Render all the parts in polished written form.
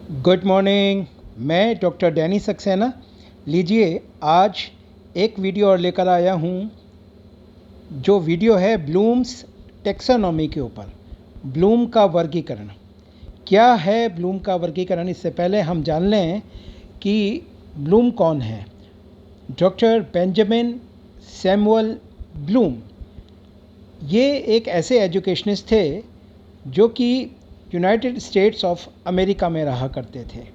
Good morning. मैं doctor Danny Saxena. लीजिए, आज एक वीडियो और लेकर आया हूँ। जो वीडियो है ब्लूम्स टेक्सोनॉमी के ऊपर। ब्लूम का वर्गीकरण क्या है? ब्लूम का वर्गीकरण, इससे पहले हम जान लें कि ब्लूम कौन है। डॉक्टर बेंजामिन सैमुअल ब्लूम ये एक ऐसे एजुकेशनिस्ट थे जो कि यूनाइटेड स्टेट्स ऑफ अमेरिका में रहा करते थे।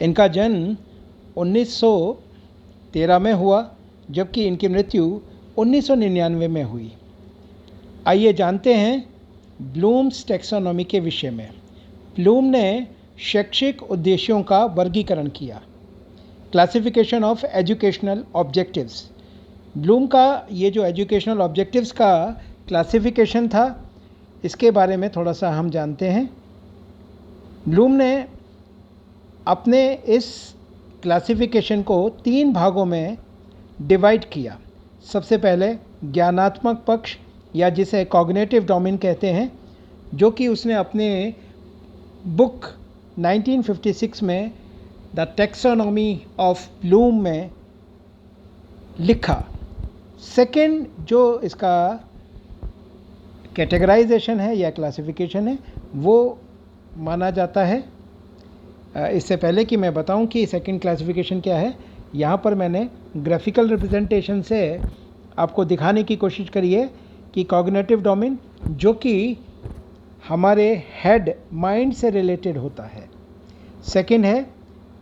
इनका जन्म 1913 में हुआ, जबकि इनकी मृत्यु 1999 में हुई। आइए जानते हैं ब्लूम्स टेक्सोनॉमी के विषय में। ब्लूम ने शैक्षिक उद्देश्यों का वर्गीकरण किया। Classification of educational objectives. Bloom का ये जो एजुकेशनल ऑब्जेक्टिव्स का क्लासिफिकेशन था, इसके बारे में थोड़ा सा हम जानते हैं। ब्लूम ने अपने इस क्लासिफिकेशन को 3 भागों में डिवाइड किया। सबसे पहले ज्ञानात्मक पक्ष, या जिसे कॉग्निटिव डोमेन कहते हैं, जो कि उसने अपने बुक 1956 में द टेक्सोनॉमी ऑफ ब्लूम में लिखा। सेकंड जो इसका कैटेगराइजेशन है या क्लासिफिकेशन है, वो माना जाता है। इससे पहले कि मैं बताऊं कि सेकंड क्लासिफिकेशन क्या है, यहाँ पर मैंने ग्राफिकल रिप्रेजेंटेशन से आपको दिखाने की कोशिश करी है कि कॉग्निटिव डोमेन जो कि हमारे हेड माइंड से रिलेटेड होता है। सेकंड है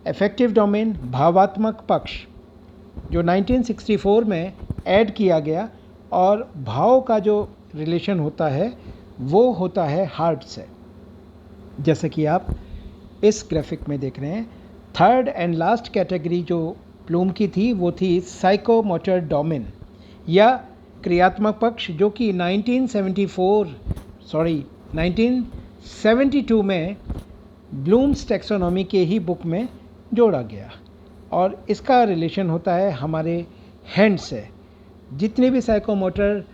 अफेक्टिव डोमेन, भावात्मक पक्ष, जो 1964 में ऐड किया गया, और भाव का जो रिलेशन होता है वो होता है हार्ट से, जैसे कि आप इस ग्राफिक में देख रहे हैं। थर्ड एंड लास्ट कैटेगरी जो ब्लूम की थी वो थी साइकोमोटर डोमेन या क्रियात्मक पक्ष, जो कि 1972 में ब्लूम्स टेक्सोनॉमी के ही बुक में जोड़ा गया, और इसका रिलेशन होता है हमारे हैंड से। जितनी भी साइकोमोटर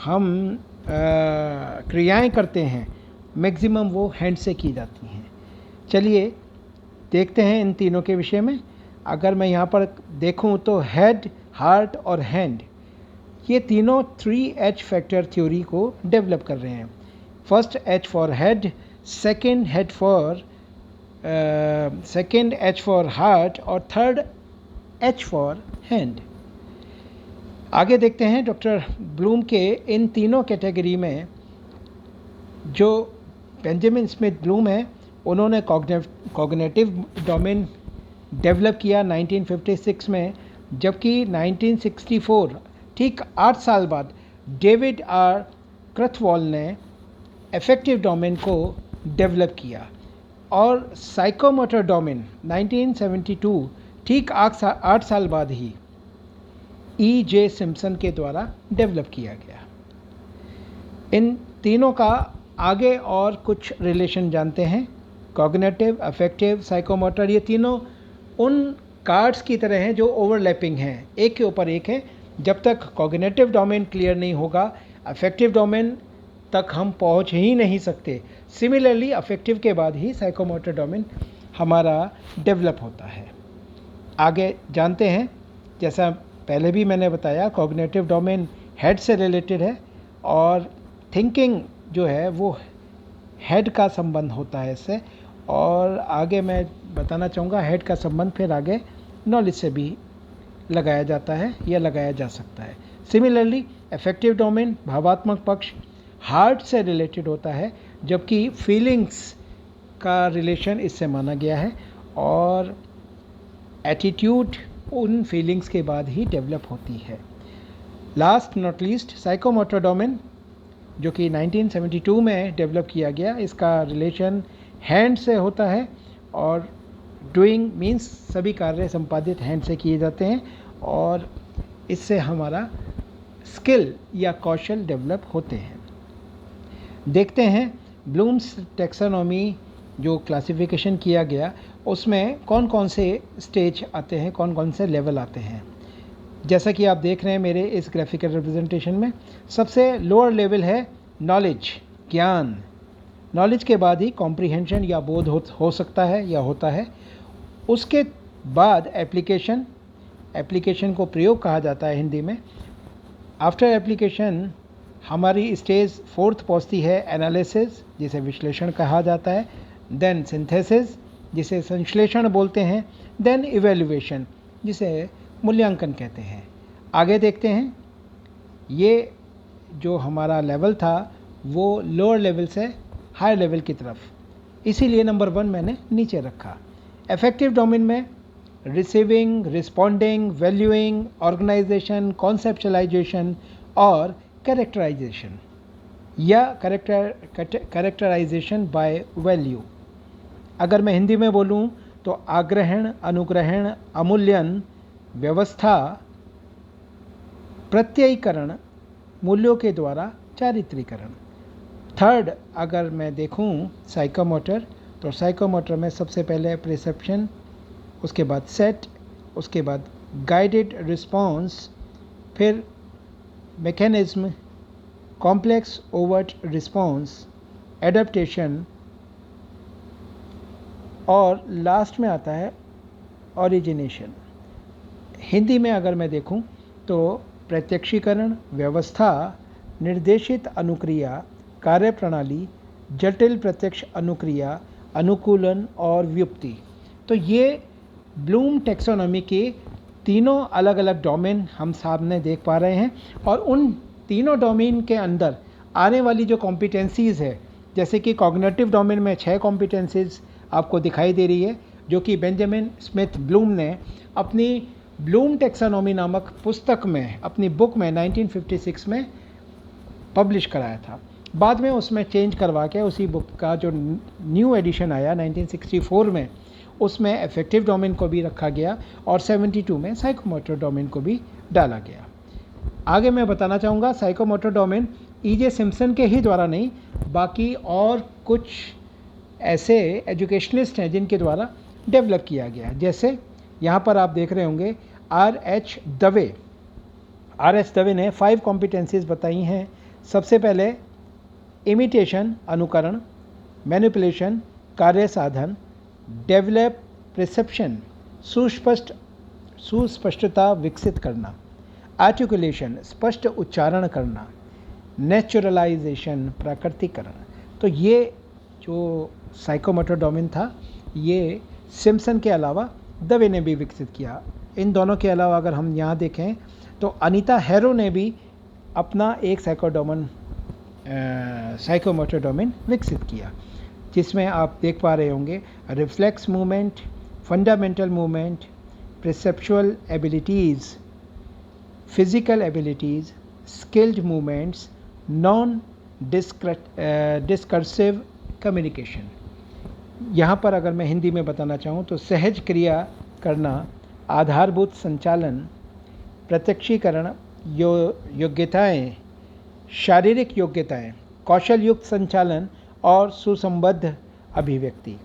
हम क्रियाएं करते हैं, मैक्सिमम वो हैंड से की जाती हैं। चलिए देखते हैं इन तीनों के विषय में। अगर मैं यहाँ पर देखूँ तो हेड, हार्ट और हैंड, ये तीनों 3H फैक्टर थ्योरी को डेवलप कर रहे हैं। First H for head, second H for heart और थर्ड H फॉर हैंड। आगे देखते हैं डॉक्टर ब्लूम के इन तीनों कैटेगरी में। जो बेंजामिन स्मिथ ब्लूम है, उन्होंने कॉग्निटिव डोमेन डेवलप किया 1956 में, जबकि 1964 ठीक 8 साल बाद डेविड आर क्रथवॉल ने अफेक्टिव डोमेन को डेवलप किया, और साइकोमोटर डोमेन 1972 ठीक 8 साल बाद ही E.J. सिम्पसन के द्वारा डेवलप किया गया। इन तीनों का आगे और कुछ रिलेशन जानते हैं। कॉग्निटिव, अफेक्टिव, साइकोमोटर, ये तीनों उन कार्ड्स की तरह हैं जो ओवरलैपिंग हैं, एक के ऊपर एक है। जब तक कॉग्निटिव डोमेन क्लियर नहीं होगा, अफेक्टिव डोमेन तक हम पहुंच ही नहीं सकते। सिमिलरली अफेक्टिव के बाद ही साइकोमोटर डोमेन हमारा डेवलप होता है। आगे जानते हैं, जैसा पहले भी मैंने बताया, कॉग्निटिव डोमेन हेड से रिलेटेड है, और थिंकिंग जो है वो हेड का संबंध होता है इससे। और आगे मैं बताना चाहूँगा, हेड का संबंध फिर आगे नॉलेज से भी लगाया जाता है या लगाया जा सकता है। सिमिलरली अफेक्टिव डोमेन, भावात्मक पक्ष, हार्ट से रिलेटेड होता है, जबकि फीलिंग्स का रिलेशन इससे माना गया है, और एटीट्यूड उन फीलिंग्स के बाद ही डेवलप होती है। Last not least psychomotor domain, जो कि 1972 में डेवलप किया गया। इसका रिलेशन हैंड से होता है, और डूइंग मीन्स सभी कार्य संपादित हैंड से किए जाते हैं, और इससे हमारा स्किल या कौशल डेवलप होते हैं। देखते हैं ब्लूम्स टेक्सोनॉमी जो क्लासिफिकेशन किया गया, उसमें कौन कौन से स्टेज आते हैं, कौन कौन से लेवल आते हैं। जैसा कि आप देख रहे हैं मेरे इस ग्राफिकल रिप्रेजेंटेशन में, सबसे लोअर लेवल है नॉलेज, ज्ञान। नॉलेज के बाद ही कॉम्प्रिहेंशन या बोध हो सकता है या होता है। उसके बाद एप्लीकेशन, एप्लीकेशन को प्रयोग कहा जाता है हिंदी में। आफ्टर एप्लीकेशन हमारी स्टेज फोर्थ पहुंचती है एनालिसिस, जिसे विश्लेषण कहा जाता है। देन सिंथेसिस, जिसे संश्लेषण बोलते हैं। देन इवेल्युएशन, जिसे मूल्यांकन कहते हैं। आगे देखते हैं, ये जो हमारा लेवल था वो लोअर लेवल से हायर लेवल की तरफ, इसीलिए नंबर 1 मैंने नीचे रखा। अफेक्टिव डोमेन में receiving, responding, valuing, organization, conceptualization और कैरेक्टराइजेशन या कैरेक्टराइजेशन बाय वैल्यू। अगर मैं हिंदी में बोलूं तो आग्रहण, अनुग्रहण, अमूल्यन, व्यवस्था, प्रत्ययीकरण, मूल्यों के द्वारा चारित्रीकरण। थर्ड अगर मैं देखूं साइकोमोटर, तो साइकोमोटर में सबसे पहले परसेप्शन, उसके बाद सेट, उसके बाद गाइडेड रिस्पॉन्स, फिर mechanism, complex overt response, adaptation और लास्ट में आता है ओरिजिनेशन। हिंदी में अगर मैं देखूं तो प्रत्यक्षीकरण, व्यवस्था, निर्देशित अनुक्रिया, कार्यप्रणाली, जटिल प्रत्यक्ष अनुक्रिया, अनुकूलन और व्युत्पत्ति। तो ये ब्लूम टैक्सोनॉमी के तीनों अलग अलग डोमेन हम सामने देख पा रहे हैं। और उन तीनों डोमेन के अंदर आने वाली जो कॉम्पिटेंसीज़ है, जैसे कि कॉग्निटिव डोमेन में 6 कॉम्पिटेंसीज़ आपको दिखाई दे रही है, जो कि बेंजामिन स्मिथ ब्लूम ने अपनी ब्लूम टैक्सोनॉमी नामक पुस्तक में, अपनी बुक में 1956 में पब्लिश कराया था। बाद में उसमें चेंज करवा के उसी बुक का जो न्यू एडिशन आया 1964 में, उसमें अफेक्टिव डोमेन को भी रखा गया और 72 में साइकोमोटर डोमेन को भी डाला गया। आगे मैं बताना चाहूँगा साइकोमोटर डोमेन E.J. सिम्पसन के ही द्वारा नहीं, बाकी और कुछ ऐसे एजुकेशनिस्ट हैं जिनके द्वारा डेवलप किया गया। जैसे यहाँ पर आप देख रहे होंगे R.H. दवे। R.H. दवे ने 5 कॉम्पिटेंसीज बताई हैं। सबसे पहले इमिटेशन, अनुकरण, मैनिपुलेशन, कार्य साधन, डेवलप परसेप्शन, सुस्पष्टता विकसित करना, आर्टिकुलेशन, स्पष्ट उच्चारण करना, नेचुरलाइजेशन, प्राकृतिकरण। तो ये जो साइकोमोटर डोमेन था, ये सिम्पसन के अलावा दवे ने भी विकसित किया। इन दोनों के अलावा अगर हम यहाँ देखें तो अनीता हैरो ने भी अपना एक साइकोमोटर डोमेन विकसित किया, जिसमें आप देख पा रहे होंगे reflex movement, fundamental movement, perceptual abilities, physical abilities, skilled movements, non discursive communication. यहाँ पर अगर मैं हिंदी में बताना चाहूँ तो सहज क्रिया करना, आधारभूत संचालन, प्रत्यक्षीकरण, योग्यताएं, शारीरिक योग्यताएं, कौशल युक्त संचालन और सुसंबद्ध अभिव्यक्ति।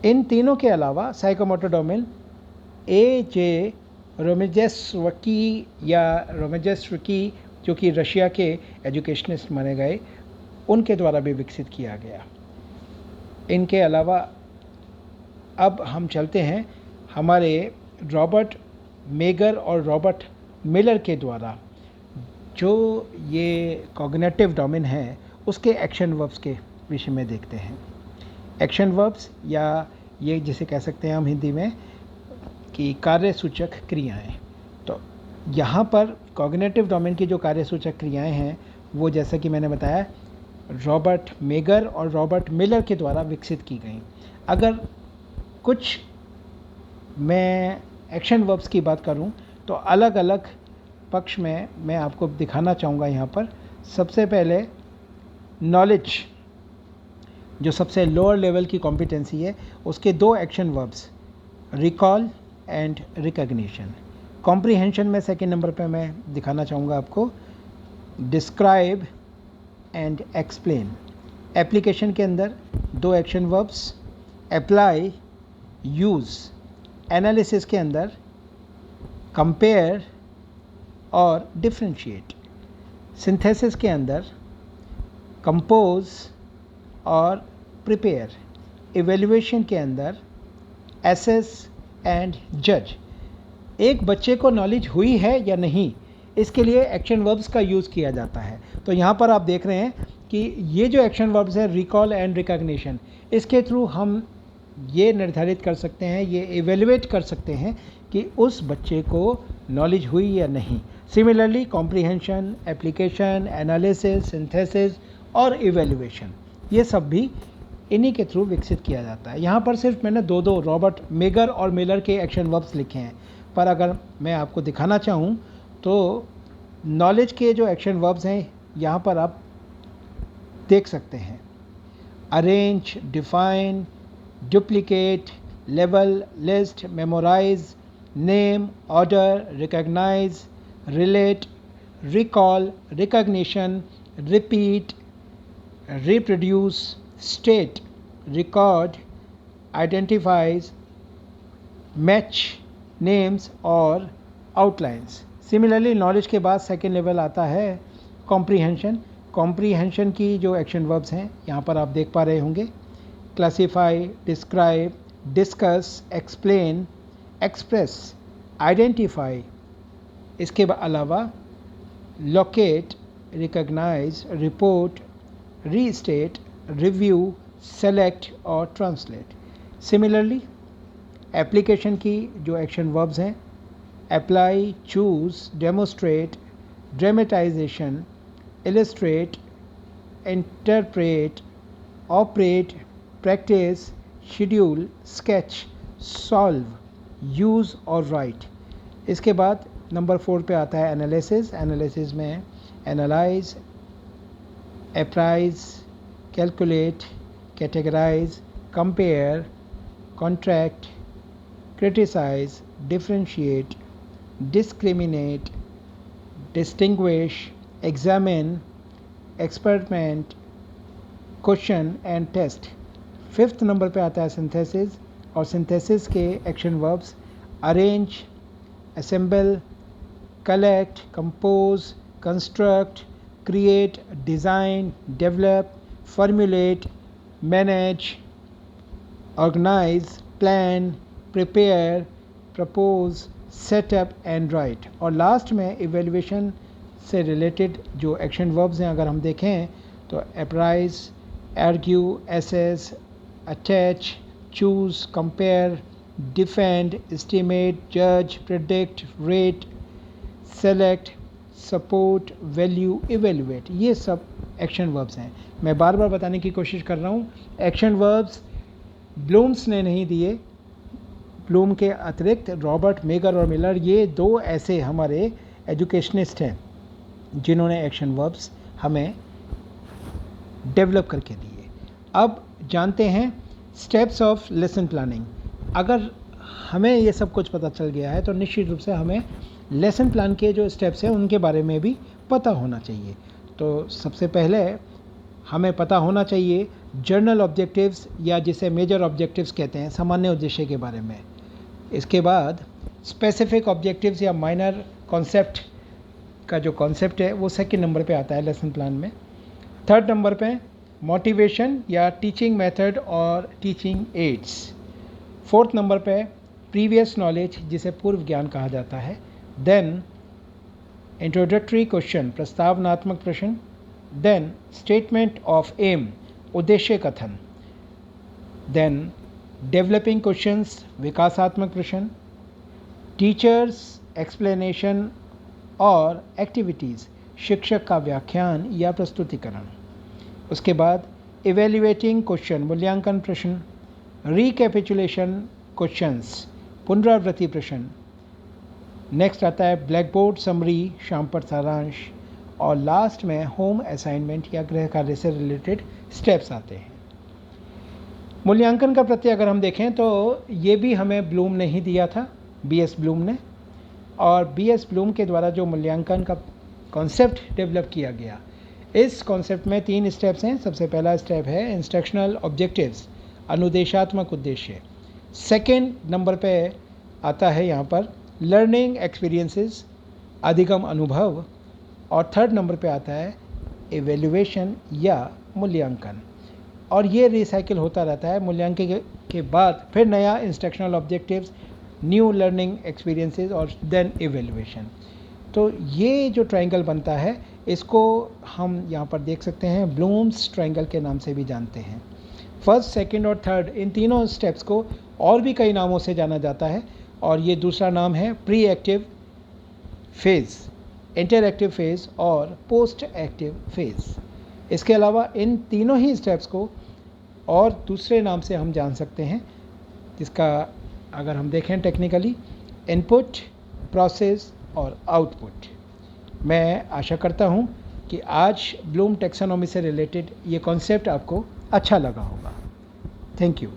इन तीनों के अलावा साइकोमोटर डोमेन A.J. रोमेजेस्वकी जो कि रशिया के एजुकेशनिस्ट माने गए, उनके द्वारा भी विकसित किया गया। इनके अलावा अब हम चलते हैं हमारे रॉबर्ट मेगर और रॉबर्ट मिलर के द्वारा जो ये कॉग्निटिव डोमेन है, उसके एक्शन वर्ब्स के विषय में देखते हैं। एक्शन वर्ब्स या ये जिसे कह सकते हैं हम हिंदी में कि कार्यसूचक क्रियाएं। तो यहाँ पर कॉग्निटिव डोमेन की जो कार्यसूचक क्रियाएं हैं वो, जैसा कि मैंने बताया, रॉबर्ट मेगर और रॉबर्ट मिलर के द्वारा विकसित की गई। अगर कुछ मैं एक्शन वर्ब्स की बात करूं तो अलग अलग पक्ष में मैं आपको दिखाना चाहूँगा। यहाँ पर सबसे पहले नॉलेज, जो सबसे लोअर लेवल की कॉम्पिटेंसी है, उसके 2 action verbs, recall and recognition. Comprehension में सेकेंड नंबर पे मैं दिखाना चाहूँगा आपको डिस्क्राइब एंड एक्सप्लेन। एप्लीकेशन के अंदर 2 action verbs, apply, use. Analysis के अंदर कंपेयर और डिफ्रेंशिएट। सिंथेसिस के अंदर कंपोज, और प्रिपेयर। इवेल्युएशन के अंदर एसेस एंड जज। एक बच्चे को नॉलेज हुई है या नहीं, इसके लिए एक्शन वर्ब्स का यूज़ किया जाता है। तो यहाँ पर आप देख रहे हैं कि ये जो एक्शन वर्ब्स है रिकॉल एंड रिकॉग्निशन, इसके थ्रू हम ये निर्धारित कर सकते हैं, ये इवेल्युएट कर सकते हैं कि उस बच्चे को नॉलेज हुई या नहीं। Similarly comprehension, application, analysis, synthesis और इवेल्युएशन, ये सब भी इन्हीं के थ्रू विकसित किया जाता है। यहाँ पर सिर्फ मैंने दो रॉबर्ट मेगर और मिलर के एक्शन वर्ब्स लिखे हैं, पर अगर मैं आपको दिखाना चाहूँ तो नॉलेज के जो एक्शन वर्ब्स हैं यहाँ पर आप देख सकते हैं। अरेंज, डिफाइन, डुप्लीकेट, लेवल, list, memorize, name, order, recognize, relate, recall, recognition, repeat, reproduce, state, record, identifies, match names और आउटलाइंस। सिमिलरली नॉलेज के बाद सेकेंड लेवल आता है कॉम्प्रीहेंशन। कॉम्प्रीहेंशन की जो एक्शन वर्ब्स हैं यहाँ पर आप देख पा रहे होंगे। Classify, describe, discuss, explain, express, identify. इसके अलावा locate, recognize, report, restate, review, select और ट्रांसलेट। सिमिलरली एप्लीकेशन की जो एक्शन वर्ब्स हैं apply, choose, demonstrate, dramatization, illustrate, interpret, operate, practice, schedule, sketch, solve, use और राइट। इसके बाद नंबर 4 पे आता है एनालिसिस। एनालिसिस में analyze, appraise, calculate, categorize, compare, contract, criticize, differentiate, discriminate, distinguish, examine, experiment, question and test। 5th number पे आता है सिंथेसिस, और सिंथेसिस के action verbs arrange, assemble, collect, compose, construct, create, design, develop, formulate, manage, organize, plan, prepare, propose, setup and write. और last में evaluation से related जो action verbs हैं अगर हम देखें तो appraise, argue, assess, attach, choose, compare, defend, estimate, जज, predict, rate, select, support, value, evaluate, ये सब एक्शन वर्ब्स हैं। मैं बार बार बताने की कोशिश कर रहा हूँ, एक्शन वर्ब्स ब्लूम्स ने नहीं दिए। ब्लूम के अतिरिक्त रॉबर्ट मेगर और मिलर, ये 2 ऐसे हमारे एजुकेशनिस्ट हैं जिन्होंने एक्शन वर्ब्स हमें डेवलप करके दिए। अब जानते हैं स्टेप्स ऑफ लेसन प्लानिंग। अगर हमें ये सब कुछ पता चल गया है तो निश्चित रूप से हमें लेसन प्लान के जो स्टेप्स हैं उनके बारे में भी पता होना चाहिए। तो सबसे पहले हमें पता होना चाहिए जर्नल ऑब्जेक्टिव्स, या जिसे मेजर ऑब्जेक्टिव्स कहते हैं, सामान्य उद्देश्य के बारे में। इसके बाद स्पेसिफिक ऑब्जेक्टिव्स या माइनर कॉन्सेप्ट का जो कॉन्सेप्ट है वो सेकंड नंबर पे आता है लेसन प्लान में। 3rd नंबर पे मोटिवेशन या टीचिंग मेथड और टीचिंग एड्स। 4th नंबर पे प्रीवियस नॉलेज, जिसे पूर्व ज्ञान कहा जाता है। देन इंट्रोडक्टरी क्वेश्चन, प्रस्तावनात्मक प्रश्न। देन स्टेटमेंट ऑफ एम, उद्देश्य कथन। देन डेवलपिंग क्वेश्चंस, विकासात्मक प्रश्न। टीचर्स एक्सप्लेनेशन और एक्टिविटीज़, शिक्षक का व्याख्यान या प्रस्तुतिकरण। उसके बाद इवेल्युएटिंग क्वेश्चन, मूल्यांकन प्रश्न। रिकैपिचुलेशन क्वेश्चंस, पुनरावृत्ति प्रश्न। नेक्स्ट आता है ब्लैक बोर्ड समरी, शाम पर सारांश। और लास्ट में होम असाइनमेंट या गृह कार्य से रिलेटेड स्टेप्स आते हैं। मूल्यांकन का प्रत्यय अगर हम देखें तो ये भी हमें ब्लूम ने ही दिया था, BS ब्लूम ने। और BS ब्लूम के द्वारा जो मूल्यांकन का कॉन्सेप्ट डेवलप किया गया, इस कॉन्सेप्ट में 3 स्टेप्स हैं। सबसे पहला स्टेप है इंस्ट्रक्शनल ऑब्जेक्टिव्स, अनुदेशात्मक उद्देश्य। सेकेंड नंबर पे आता है यहाँ पर लर्निंग एक्सपीरियंसेस, अधिगम अनुभव। और 3rd नंबर पे आता है इवेल्युएशन या मूल्यांकन। और ये रिसाइकिल होता रहता है। मूल्यांकन के बाद फिर नया instructional objectives, new learning experiences और देन इवेल्युएशन। तो ये जो ट्रायंगल बनता है इसको हम यहाँ पर देख सकते हैं ब्लूम्स ट्रायंगल के नाम से भी जानते हैं। फर्स्ट, सेकंड और थर्ड, इन तीनों स्टेप्स को और भी कई नामों से जाना जाता है और ये दूसरा नाम है pre active phase, interactive phase और पोस्ट एक्टिव फेज़। इसके अलावा इन तीनों ही स्टेप्स को और दूसरे नाम से हम जान सकते हैं, जिसका अगर हम देखें टेक्निकली, इनपुट, प्रोसेस और आउटपुट। मैं आशा करता हूँ कि आज ब्लूम टेक्सोनॉमी से रिलेटेड ये कॉन्सेप्ट आपको अच्छा लगा होगा। Thank you.